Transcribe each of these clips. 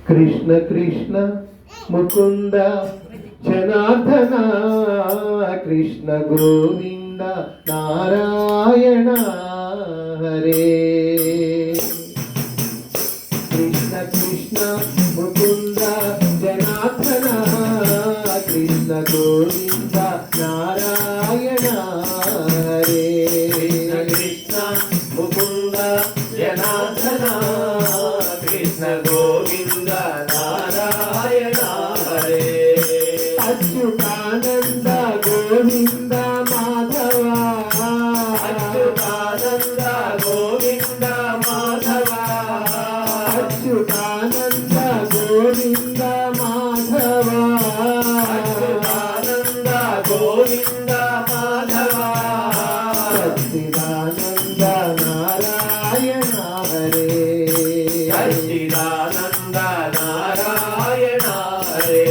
కృష్ణ కృష్ణ ముకుంద జనార్దన కృష్ణ గోవింద నారాయణ హరే. కృష్ణ కృష్ణ ముకుంద జనార్దన కృష్ణ గోవింద నారాయణ హరే. కృష్ణ ముకుంద జనార్దన కృష్ణ గోవింద నారాయణ హరే. అచ్యుతానంద గోవింద మాధవ అచ్యుతానంద గోవింద మాధవ అచ్యుతానంద గోవింద మాధవ అచ్యుతానంద గోవింద మాధవ సచ్చిదానంద నారాయణ హరే. సచ్చిదానంద నారాయణ హరే.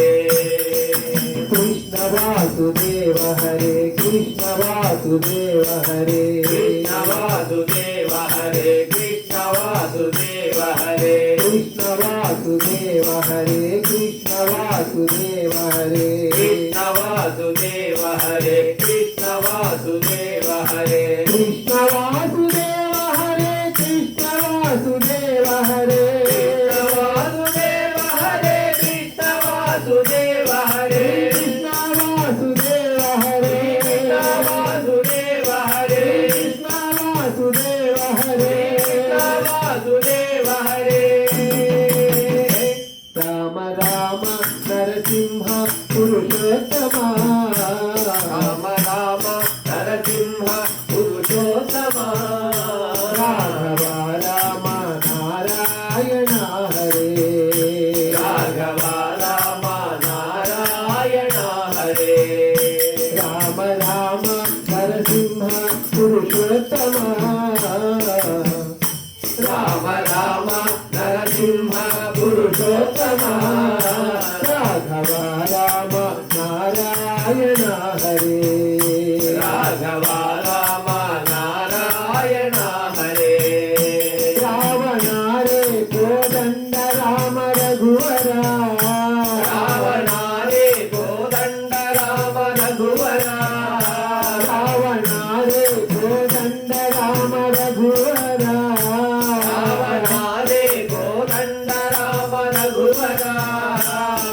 కృష్ణ వాసుదేవ హరే కృష్ణ వాసుదేవ హరే. కృష్ణ వాసుదేవ హరే కృష్ణ వాసుదేవ హరే. కృష్ణ వాసుదేవ హరే కృష్ణ వాసుదేవ హరే. కృష్ణ వాసుదేవ హరే కృష్ణ వాసుదేవ హరే. కృష్ణ వాసుదేవ హరే కృష్ణ వాసుదేవ హరే. వాసుదేవ హరే కృష్ణ వాసుదేవ హరే. కృష్ణ వాసుదేవ హరే కృష్ణ వాసుదేవ హరే. కృష్ణ వాసుదేవ హరే. కృష్ణ వాసుదేవ హరే. రామ రామ నరసింహ పురుషోత్తమ రామ రామ నరసింహ పురుషోత్తమ. రాఘవ రామ నారాయణ హరే. రాఘవ రామ నారాయణ హరే. రామ రామ నరసింహ పురుషోత్తమ రామ రామ నరసింహ పురుషోత్తమ. రాఘవ రామ నారాయణ హరే. రాఘవ రామ నారాయణ హరే. రావణారే కోదండ రామ రఘువర రావణారే కోదండ రామ రఘువర. రావణారే కోదండ రామ రఘువర. రావణారే కోదండ రామ రఘువర.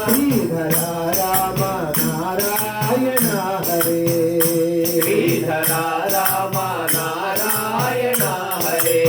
శ్రీధర రామ నారాయణ హరే. శ్రీధర రామ నారాయణ హరే.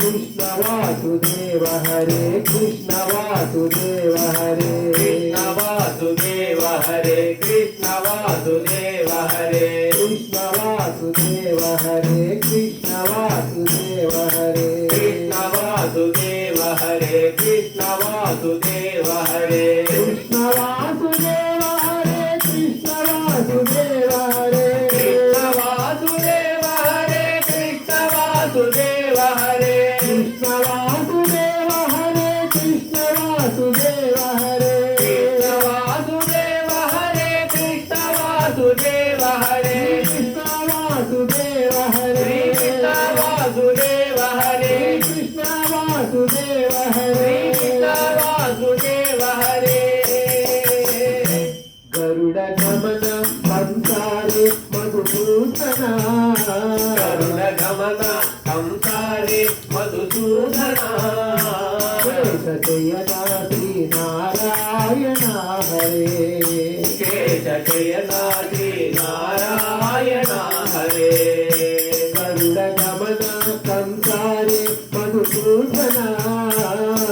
కృష్ణ వాసుదేవ హరే కృష్ణ వాసుదేవ హరే. కృష్ణ వాసుదేవ హరే కృష్ణ వాసుదేవ హరే. కృష్ణ వాసుదేవ హరే కృష్ణ వాసుదేవ హరే. కృష్ణ వాసుదేవ హరే కృష్ణ వాసుదేవ హరే. కృష్ణ వాసుదేవ హరే కృష్ణ వాసుదేవ హరే. కృష్ణ వాసుదేవ హరే కృష్ణ వాసుదేవ హరే. కృష్ణ వాసుదేవ హరే కృష్ణ వాసుదేవ హరే. కృష్ణ వాసుదేవ హరే కృష్ణ వాసుదేవ హరే. కృష్ణ వాసుదేవ హరే. కృష్ణ వాసుదేవ హరే. కృష్ణ వాసుదేవ హరే. కృష్ణ వాసుదేవ హరే. గరుడ గమన సంసారే మధుసూదన కరుణ గమన సంసారే మధుసూదన. శయనా శ్రీ నారాయణ హరే. కేశయనాది నారాయణ హరే. గరుడ గమన సంసారే మధుసూదన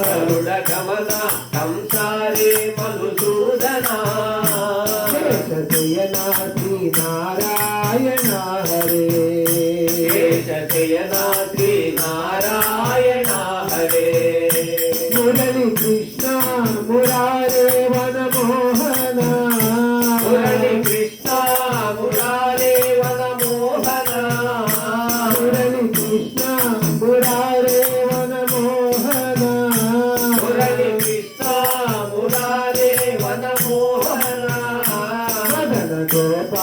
కరుణ గమన సంసారే మధుసూదన. శయనా శ్రీ నారాయణ హరే. కేశయనాది నారాయణ హరే. మురళి కృష్ణ మురారే వనమోహన మురళి కృష్ణ మురారే వన మోహన. మురళి కృష్ణ మురారే వనమోహన. మురళి కృష్ణ మురారే వన మోహన. మదన గోప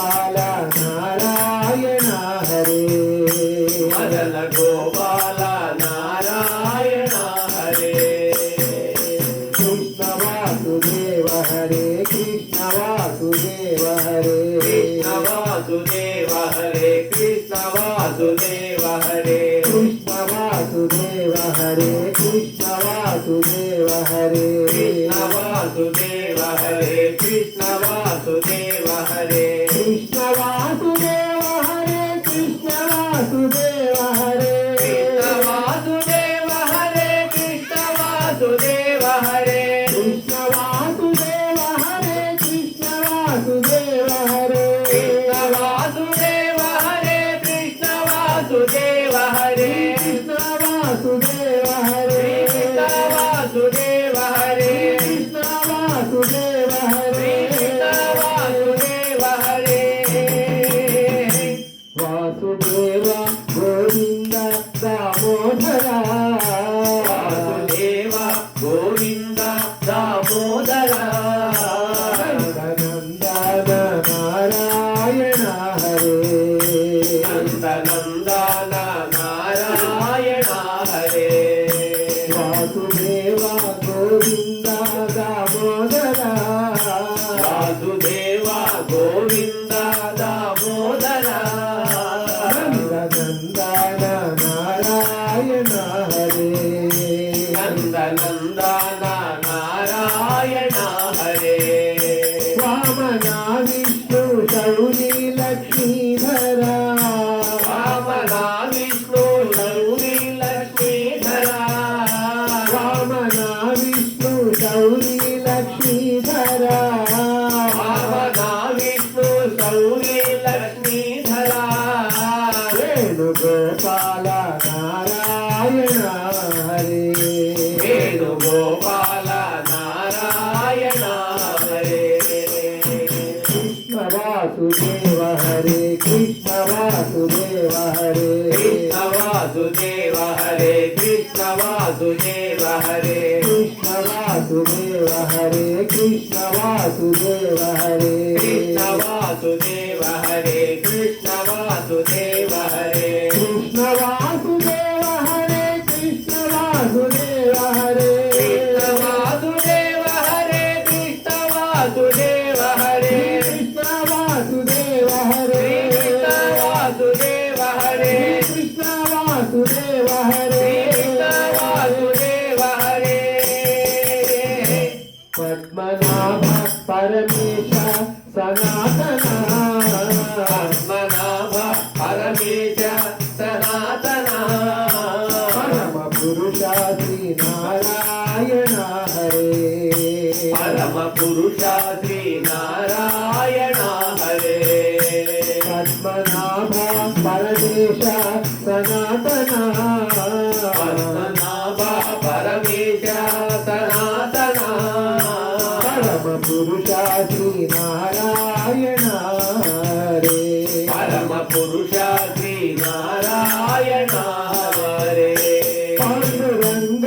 हरे कृष्ण वासुदेव हरे कृष्ण वासुदेव हरे कृष्ण वासुदेव हरे कृष्ण वासुदेव हरे कृष्ण वासुदेव हरे कृष्ण वासुदेव हरे कृष्ण वासुदेव हरे कृष्ण वासुदेव हरे कृष्ण वासुदेव हरे कृष्ण वासुदेव हरे कृष्ण वासुदेव हरे कृष्ण वासुदेव हरे कृष्ण वासुदेव हरे कृष्ण वासुदेव हरे कृष्ण वासुदेव हरे वासुदेव गोविंद दामोदरा वासुदेव गोविंद दामोदर नंदन नारायण हरे नंदनंदन नारायण हरे वासुदेव गोविंद दामोदरा वासुदेव गोविंद दामोदर नंदन नारायण हरे नंदनंदन नारायण हरे वामना विष्णु शौरी लक्ष्मीधरा वामना विष्णु शौरी लक्ष्मीधरा वामना विष्णु शौरी लक्ष्मीधरा वामना विष्णु शौरी लक्ष्मीधरा वेणुगोपाल नारायण हरे वेणुगोपाल नारायण हरे कृष्ण वासुदेव हरे कृष्ण वासुदेव हरे कृष्ण वासुदेव हरे कृष्ण वासुदेव हरे कृष्ण वासुदेव हरे कृष्ण वासुदेव हरे कृष्ण वासुदेव हरे कृष्ण वासुदेव हरे कृष्ण वासुदेव हरे कृष्ण वासुदेव हरे कृष्ण वासुदेव हरे कृष्ण वासुदेव हरे कृष्ण वासुदेव हरे कृष्ण वासुदेव हरे कृष्ण वासुदेव हरे कृष्ण वासुदेव हरे पद्मनाभ परमेश सनातना पद्मनाभ परमेश सनातना परम पुरुषा श्री नारायण हरे परम पुरुषा श्री नारायण हरे पद्मनाभ परमेश सनातना पद्मनाभ परमेश सनातना परम पुरुषा श्री नारायण हरे परम पुरुषा श्री नारायण हरे पांडुरंग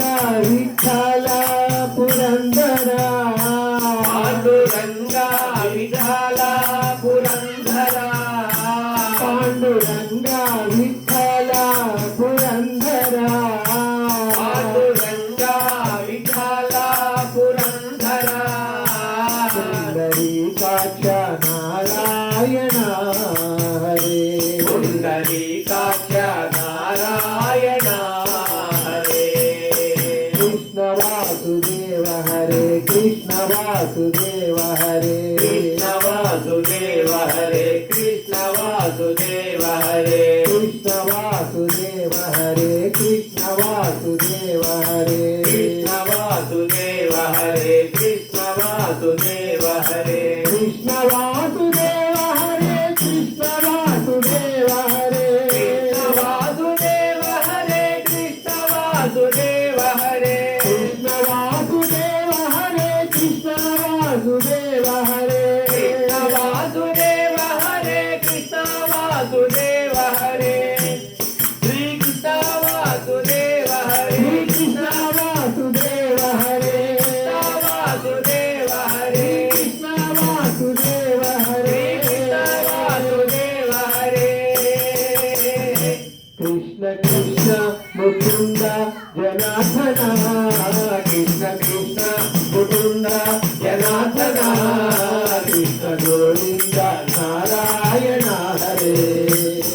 विठ्ठल पुरंदरा पांडुरंग विठ्ठल पुरंदरा पांडुरंग विठ्ठल पुरंदरा पांडुरंग विठ्ठल पुरंदरा पुंडरीकाक्ष नारायण हरे पुंडरीकाक्ष नारायण हरे कृष्ण वासुदेव हरे कृष्ण वासुदेव हरे कृष्ण वासुदेव हरे कृष्ण वासुदेव हरे कृष्ण वासुदेव हरे कृष्ण वासुदेव हरे कृष्ण वासुदेव हरे कृष्ण वासुदेव हरे कृष्ण वासुदेव हरे कृष्ण वासुदेव हरे कृष्ण वासुदेव हरे कृष्ण वासुदेव हरे कृष्ण वासुदेव हरे कृष्ण वासुदेव हरे कृष्ण वासुदेव हरे कृष्ण वासुदेव हरे श्री कृष्ण वासुदेव हरे कृष्ण वासुदेव हरे कृष्ण वासुदेव हरे कृष्ण वासुदेव हरे कृष्ण वासुदेव हरे कृष्ण कृष्ण मुकुंद जनार्दना कृष्ण कृष्ण मुकुंद जनार्दना कृष्ण गोविंद नारायण हरे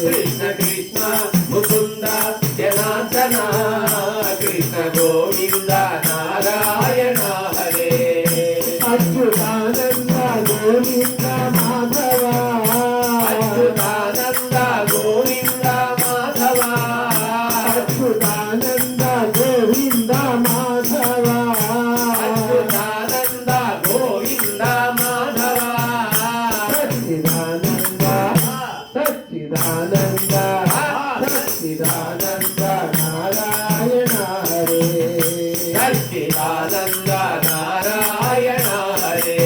कृष्ण कृष्ण मुकुंद जनार्दन कृष्ण కృష్ణ గోవింద నారాయణ హరే అచ్యుతానంద గోవింద మాధవ అచ్యుతానంద గోవింద మాధవ అచ్యుతానంద గోవింద మాధవ అచ్యుతానంద గోవింద మాధవ సచ్చిదానంద సచ్చిదానంద సచ్చిదానంద నారాయణ హరే సచ్చిదానంద నారాయణ హరే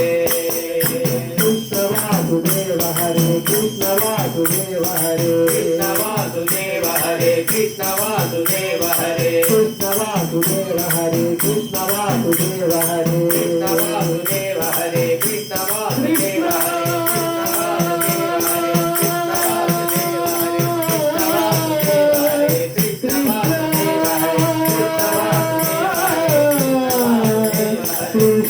కృష్ణ వాసుదేవ హరే కృష్ణ వాసుదేవ హరే కృష్ణ వాసుదేవ హరే కృష్ణ వాసుదేవ హరే కృష్ణ వాసుదేవ హరే కృష్ణ వాసుదేవ హరే కృష్ణ వాసుదేవ హరే కృష్ణ వాసుదేవ కృష్ణ